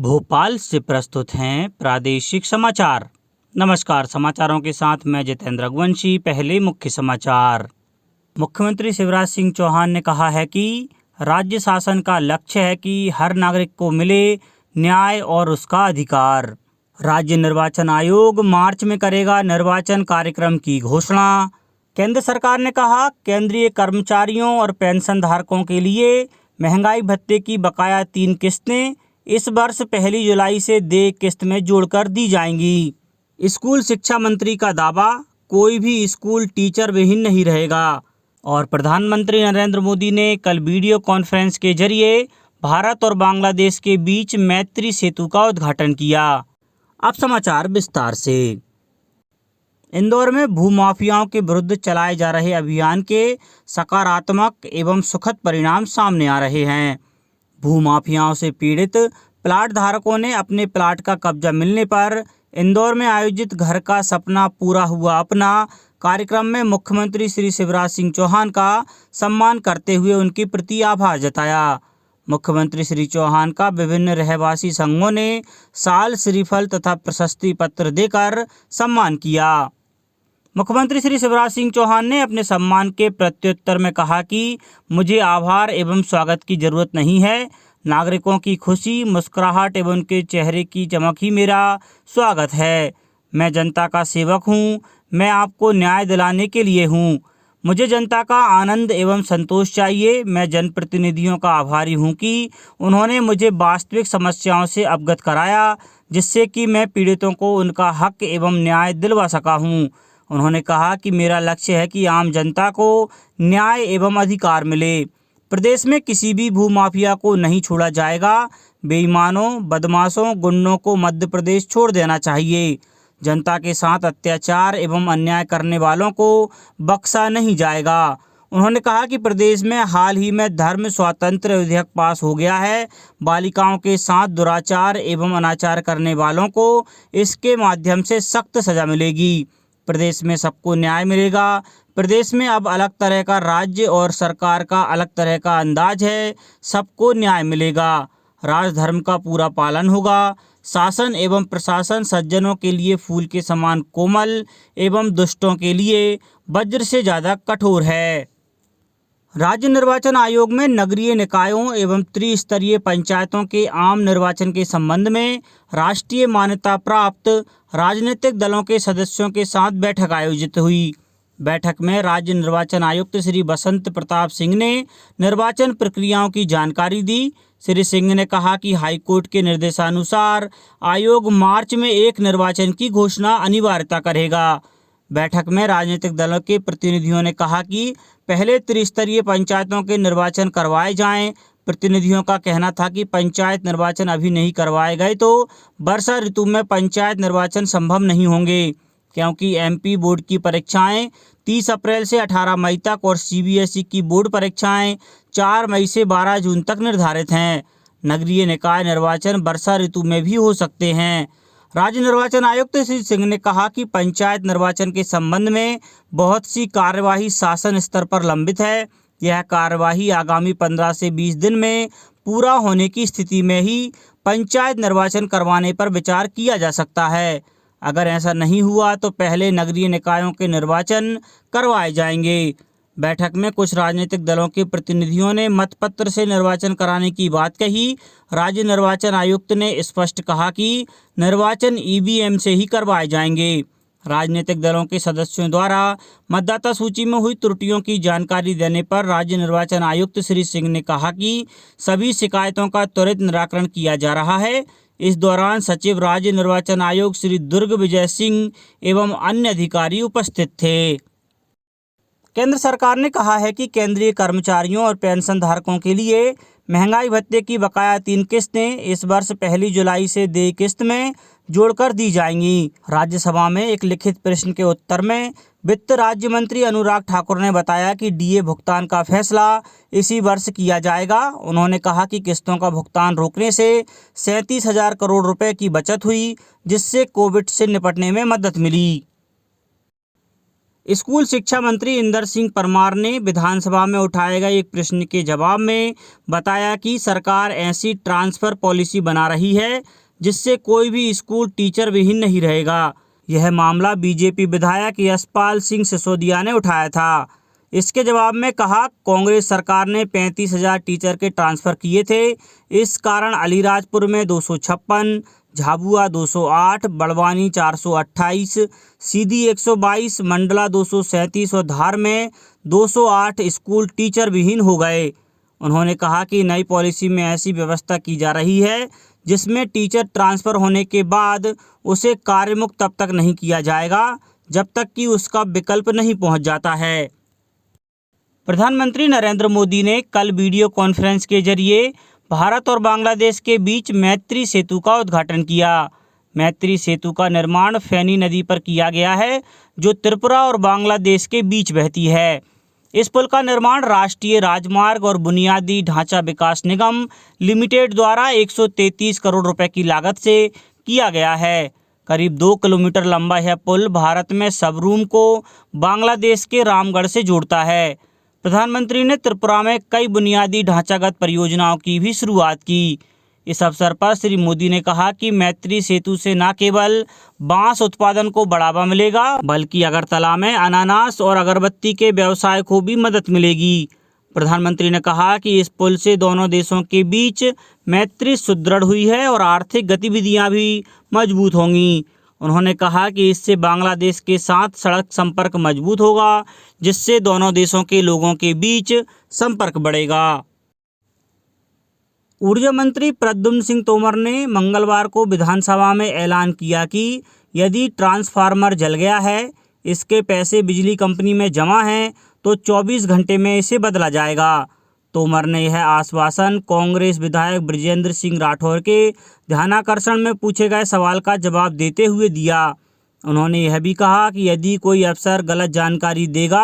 भोपाल से प्रस्तुत हैं प्रादेशिक समाचार। नमस्कार, समाचारों के साथ मैं जितेंद्र रघुवंशी। पहले मुख्य समाचार। मुख्यमंत्री शिवराज सिंह चौहान ने कहा है कि राज्य शासन का लक्ष्य है कि हर नागरिक को मिले न्याय और उसका अधिकार। राज्य निर्वाचन आयोग मार्च में करेगा निर्वाचन कार्यक्रम की घोषणा। केंद्र सरकार ने कहा, केंद्रीय कर्मचारियों और पेंशन धारकों के लिए महंगाई भत्ते की बकाया 3 किस्तें इस वर्ष 1 जुलाई से देय किस्त में जोड़कर दी जाएंगी। स्कूल शिक्षा मंत्री का दावा, कोई भी स्कूल टीचर विहीन नहीं रहेगा। और प्रधानमंत्री नरेंद्र मोदी ने कल वीडियो कॉन्फ्रेंस के जरिए भारत और बांग्लादेश के बीच मैत्री सेतु का उद्घाटन किया। अब समाचार विस्तार से। इंदौर में भूमाफियाओं के विरुद्ध चलाए जा रहे अभियान के सकारात्मक एवं सुखद परिणाम सामने आ रहे हैं। भूमाफियाओं से पीड़ित प्लाट धारकों ने अपने प्लाट का कब्जा मिलने पर इंदौर में आयोजित घर का सपना पूरा हुआ अपना कार्यक्रम में मुख्यमंत्री श्री शिवराज सिंह चौहान का सम्मान करते हुए उनके प्रति आभार जताया। मुख्यमंत्री श्री चौहान का विभिन्न रहवासी संघों ने साल, श्रीफल तथा प्रशस्ति पत्र देकर सम्मान किया। मुख्यमंत्री श्री शिवराज सिंह चौहान ने अपने सम्मान के प्रत्युत्तर में कहा कि मुझे आभार एवं स्वागत की जरूरत नहीं है। नागरिकों की खुशी, मुस्कुराहट एवं उनके चेहरे की चमक ही मेरा स्वागत है। मैं जनता का सेवक हूँ। मैं आपको न्याय दिलाने के लिए हूँ। मुझे जनता का आनंद एवं संतोष चाहिए। मैं जनप्रतिनिधियों का आभारी हूँ कि उन्होंने मुझे वास्तविक समस्याओं से अवगत कराया, जिससे कि मैं पीड़ितों को उनका हक एवं न्याय दिलवा सका हूँ। उन्होंने कहा कि मेरा लक्ष्य है कि आम जनता को न्याय एवं अधिकार मिले। प्रदेश में किसी भी भूमाफिया को नहीं छोड़ा जाएगा। बेईमानों, बदमाशों, गुंडों को मध्य प्रदेश छोड़ देना चाहिए। जनता के साथ अत्याचार एवं अन्याय करने वालों को बख्शा नहीं जाएगा। उन्होंने कहा कि प्रदेश में हाल ही में धर्म स्वातंत्र्य विधेयक पास हो गया है। बालिकाओं के साथ दुराचार एवं अनाचार करने वालों को इसके माध्यम से सख्त सजा मिलेगी। प्रदेश में सबको न्याय मिलेगा। प्रदेश में अब अलग तरह का राज्य और सरकार का अलग तरह का अंदाज है। सबको न्याय मिलेगा। राजधर्म का पूरा पालन होगा। शासन एवं प्रशासन सज्जनों के लिए फूल के समान कोमल एवं दुष्टों के लिए वज्र से ज़्यादा कठोर है। राज्य निर्वाचन आयोग में नगरीय निकायों एवं त्रिस्तरीय पंचायतों के आम निर्वाचन के संबंध में राष्ट्रीय मान्यता प्राप्त राजनीतिक दलों के सदस्यों के साथ बैठक आयोजित हुई। बैठक में राज्य निर्वाचन आयुक्त श्री बसंत प्रताप सिंह ने निर्वाचन प्रक्रियाओं की जानकारी दी। श्री सिंह ने कहा कि हाईकोर्ट के निर्देशानुसार आयोग मार्च में एक निर्वाचन की घोषणा अनिवार्यता करेगा। बैठक में राजनीतिक दलों के प्रतिनिधियों ने कहा कि पहले त्रिस्तरीय पंचायतों के निर्वाचन करवाए जाएं। प्रतिनिधियों का कहना था कि पंचायत निर्वाचन अभी नहीं करवाए गए तो वर्षा ऋतु में पंचायत निर्वाचन संभव नहीं होंगे, क्योंकि एमपी बोर्ड की परीक्षाएं 30 अप्रैल से 18 मई तक और सीबीएसई की बोर्ड परीक्षाएं 4 मई से 12 जून तक निर्धारित हैं। नगरीय निकाय निर्वाचन वर्षा ऋतु में भी हो सकते हैं। राज्य निर्वाचन आयुक्त श्री सिंह ने कहा कि पंचायत निर्वाचन के संबंध में बहुत सी कार्यवाही शासन स्तर पर लंबित है। यह कार्यवाही आगामी 15 से 20 दिन में पूरा होने की स्थिति में ही पंचायत निर्वाचन करवाने पर विचार किया जा सकता है। अगर ऐसा नहीं हुआ तो पहले नगरीय निकायों के निर्वाचन करवाए जाएंगे। बैठक में कुछ राजनीतिक दलों के प्रतिनिधियों ने मतपत्र से निर्वाचन कराने की बात कही। राज्य निर्वाचन आयुक्त ने स्पष्ट कहा कि निर्वाचन ईवीएम से ही करवाए जाएंगे। राजनीतिक दलों के सदस्यों द्वारा मतदाता सूची में हुई त्रुटियों की जानकारी देने पर राज्य निर्वाचन आयुक्त श्री सिंह ने कहा कि सभी शिकायतों का त्वरित निराकरण किया जा रहा है। इस दौरान सचिव राज्य निर्वाचन आयोग श्री दुर्ग विजय सिंह एवं अन्य अधिकारी उपस्थित थे। केंद्र सरकार ने कहा है कि केंद्रीय कर्मचारियों और पेंशन धारकों के लिए महंगाई भत्ते की बकाया 3 किस्तें इस वर्ष 1 जुलाई से देय किस्त में जोड़कर दी जाएंगी। राज्यसभा में एक लिखित प्रश्न के उत्तर में वित्त राज्य मंत्री अनुराग ठाकुर ने बताया कि डीए भुगतान का फैसला इसी वर्ष किया जाएगा। उन्होंने कहा कि किस्तों का भुगतान रोकने से 37,000 करोड़ रुपए की बचत हुई, जिससे कोविड से निपटने में मदद मिली। स्कूल शिक्षा मंत्री इंदर सिंह परमार ने विधानसभा में उठाए गए एक प्रश्न के जवाब में बताया कि सरकार ऐसी ट्रांसफर पॉलिसी बना रही है जिससे कोई भी स्कूल टीचर विहीन नहीं रहेगा। यह मामला बीजेपी विधायक यशपाल सिंह सिसोदिया ने उठाया था। इसके जवाब में कहा, कांग्रेस सरकार ने 35,000 टीचर के ट्रांसफ़र किए थे। इस कारण अलीराजपुर में 256, झाबुआ 208, बड़वानी 428, सीधी 122, मंडला 237 और धार में 208 स्कूल टीचर विहीन हो गए। उन्होंने कहा कि नई पॉलिसी में ऐसी व्यवस्था की जा रही है जिसमें टीचर ट्रांसफ़र होने के बाद उसे कार्यमुक्त तब तक नहीं किया जाएगा जब तक कि उसका विकल्प नहीं पहुंच जाता है। प्रधानमंत्री नरेंद्र मोदी ने कल वीडियो कॉन्फ्रेंस के जरिए भारत और बांग्लादेश के बीच मैत्री सेतु का उद्घाटन किया। मैत्री सेतु का निर्माण फेनी नदी पर किया गया है जो त्रिपुरा और बांग्लादेश के बीच बहती है। इस पुल का निर्माण राष्ट्रीय राजमार्ग और बुनियादी ढांचा विकास निगम लिमिटेड द्वारा 133 करोड़ रुपए की लागत से किया गया है। करीब 2 किलोमीटर लंबा यह पुल भारत में सबरूम को बांग्लादेश के रामगढ़ से जोड़ता है। प्रधानमंत्री ने त्रिपुरा में कई बुनियादी ढांचागत परियोजनाओं की भी शुरुआत की। इस अवसर पर श्री मोदी ने कहा कि मैत्री सेतु से न केवल बांस उत्पादन को बढ़ावा मिलेगा बल्कि अगरतला में अनानास और अगरबत्ती के व्यवसाय को भी मदद मिलेगी। प्रधानमंत्री ने कहा कि इस पुल से दोनों देशों के बीच मैत्री सुदृढ़ हुई है और आर्थिक गतिविधियां भी मजबूत होंगी। उन्होंने कहा कि इससे बांग्लादेश के साथ सड़क संपर्क मजबूत होगा जिससे दोनों देशों के लोगों के बीच संपर्क बढ़ेगा। ऊर्जा मंत्री प्रद्युम्न सिंह तोमर ने मंगलवार को विधानसभा में ऐलान किया कि यदि ट्रांसफार्मर जल गया है, इसके पैसे बिजली कंपनी में जमा हैं तो 24 घंटे में इसे बदला जाएगा। तोमर ने यह आश्वासन कांग्रेस विधायक बृजेंद्र सिंह राठौर के ध्यानाकर्षण में पूछे गए सवाल का जवाब देते हुए दिया। उन्होंने यह भी कहा कि यदि कोई अफसर गलत जानकारी देगा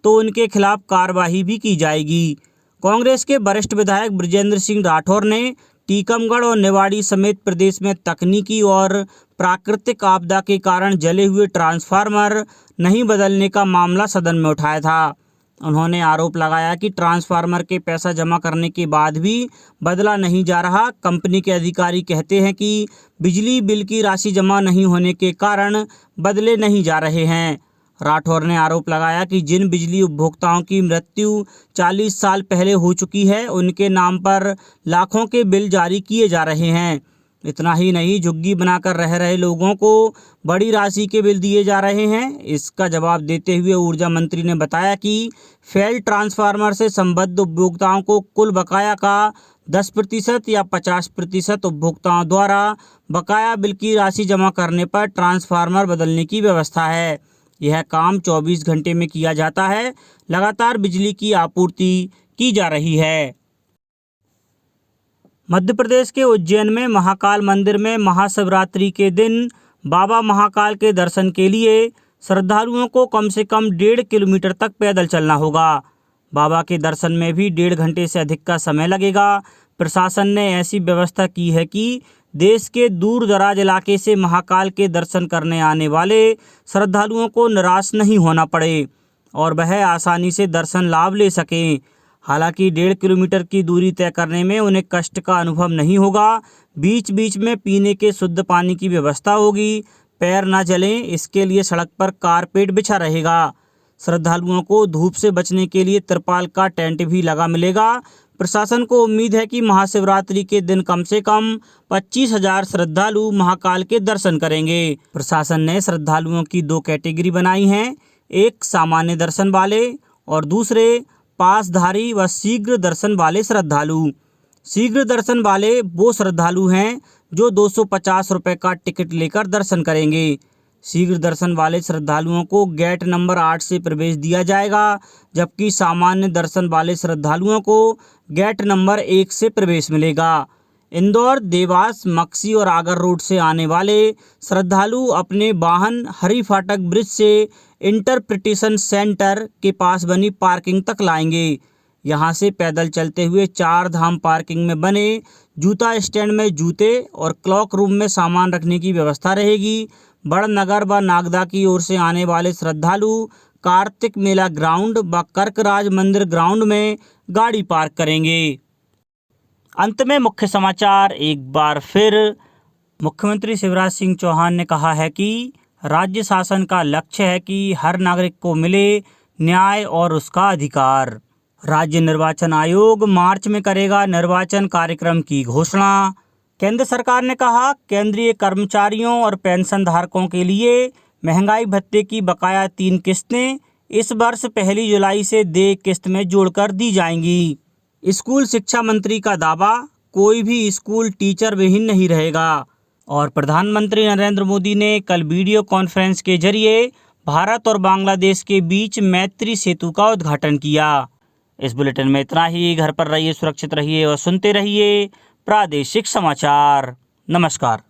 तो उनके खिलाफ कार्रवाई भी की जाएगी। कांग्रेस के वरिष्ठ विधायक बृजेंद्र सिंह राठौर ने टीकमगढ़ और निवाड़ी समेत प्रदेश में तकनीकी और प्राकृतिक आपदा के कारण जले हुए ट्रांसफार्मर नहीं बदलने का मामला सदन में उठाया था। उन्होंने आरोप लगाया कि ट्रांसफार्मर के पैसा जमा करने के बाद भी बदला नहीं जा रहा। कंपनी के अधिकारी कहते हैं कि बिजली बिल की राशि जमा नहीं होने के कारण बदले नहीं जा रहे हैं। राठौर ने आरोप लगाया कि जिन बिजली उपभोक्ताओं की मृत्यु 40 साल पहले हो चुकी है उनके नाम पर लाखों के बिल जारी किए जा रहे हैं। इतना ही नहीं, झुग्गी बनाकर रह रहे लोगों को बड़ी राशि के बिल दिए जा रहे हैं। इसका जवाब देते हुए ऊर्जा मंत्री ने बताया कि फेल ट्रांसफार्मर से संबद्ध उपभोक्ताओं को कुल बकाया का 10% या 50% उपभोक्ताओं द्वारा बकाया बिल की राशि जमा करने पर ट्रांसफार्मर बदलने की व्यवस्था है। यह काम 24 घंटे में किया जाता है। लगातार बिजली की आपूर्ति की जा रही है। मध्य प्रदेश के उज्जैन में महाकाल मंदिर में महाशिवरात्रि के दिन बाबा महाकाल के दर्शन के लिए श्रद्धालुओं को कम से कम 1.5 किलोमीटर तक पैदल चलना होगा। बाबा के दर्शन में भी 1.5 घंटे से अधिक का समय लगेगा। प्रशासन ने ऐसी व्यवस्था की है कि देश के दूर दराज इलाके से महाकाल के दर्शन करने आने वाले श्रद्धालुओं को निराश नहीं होना पड़े और वह आसानी से दर्शन लाभ ले सकें। हालांकि 1.5 किलोमीटर की दूरी तय करने में उन्हें कष्ट का अनुभव नहीं होगा। बीच बीच में पीने के शुद्ध पानी की व्यवस्था होगी। पैर न जलें इसके लिए सड़क पर कारपेट बिछा रहेगा। श्रद्धालुओं को धूप से बचने के लिए तिरपाल का टेंट भी लगा मिलेगा। प्रशासन को उम्मीद है कि महाशिवरात्रि के दिन कम से कम 25,000 श्रद्धालु महाकाल के दर्शन करेंगे। प्रशासन ने श्रद्धालुओं की 2 कैटेगरी बनाई हैं, एक सामान्य दर्शन वाले और दूसरे पासधारी व शीघ्र दर्शन वाले श्रद्धालु। शीघ्र दर्शन वाले वो श्रद्धालु हैं जो 250 रुपये का टिकट लेकर दर्शन करेंगे। शीघ्र दर्शन वाले श्रद्धालुओं को गेट नंबर 8 से प्रवेश दिया जाएगा, जबकि सामान्य दर्शन वाले श्रद्धालुओं को गेट नंबर 1 से प्रवेश मिलेगा। इंदौर, देवास, मक्सी और आगर रोड से आने वाले श्रद्धालु अपने वाहन हरी फाटक ब्रिज से इंटरप्रिटेशन सेंटर के पास बनी पार्किंग तक लाएंगे। यहां से पैदल चलते हुए 4 धाम पार्किंग में बने जूता स्टैंड में जूते और क्लॉक रूम में सामान रखने की व्यवस्था रहेगी। बड़नगर व नागदा की ओर से आने वाले श्रद्धालु कार्तिक मेला ग्राउंड व कर्कराज मंदिर ग्राउंड में गाड़ी पार्क करेंगे। अंत में मुख्य समाचार एक बार फिर। मुख्यमंत्री शिवराज सिंह चौहान ने कहा है कि राज्य शासन का लक्ष्य है कि हर नागरिक को मिले न्याय और उसका अधिकार। राज्य निर्वाचन आयोग मार्च में करेगा निर्वाचन कार्यक्रम की घोषणा। केंद्र सरकार ने कहा केंद्रीय कर्मचारियों और पेंशन धारकों के लिए महंगाई भत्ते की बकाया 3 किस्तें इस वर्ष 1 जुलाई से देय किस्त में जोड़कर दी जाएंगी। स्कूल शिक्षा मंत्री का दावा, कोई भी स्कूल टीचर विहीन नहीं रहेगा। और प्रधानमंत्री नरेंद्र मोदी ने कल वीडियो कॉन्फ्रेंस के जरिए भारत और बांग्लादेश के बीच मैत्री सेतु का उद्घाटन किया। इस बुलेटिन में इतना ही। घर पर रहिए, सुरक्षित रहिए और सुनते रहिए प्रादेशिक समाचार। नमस्कार।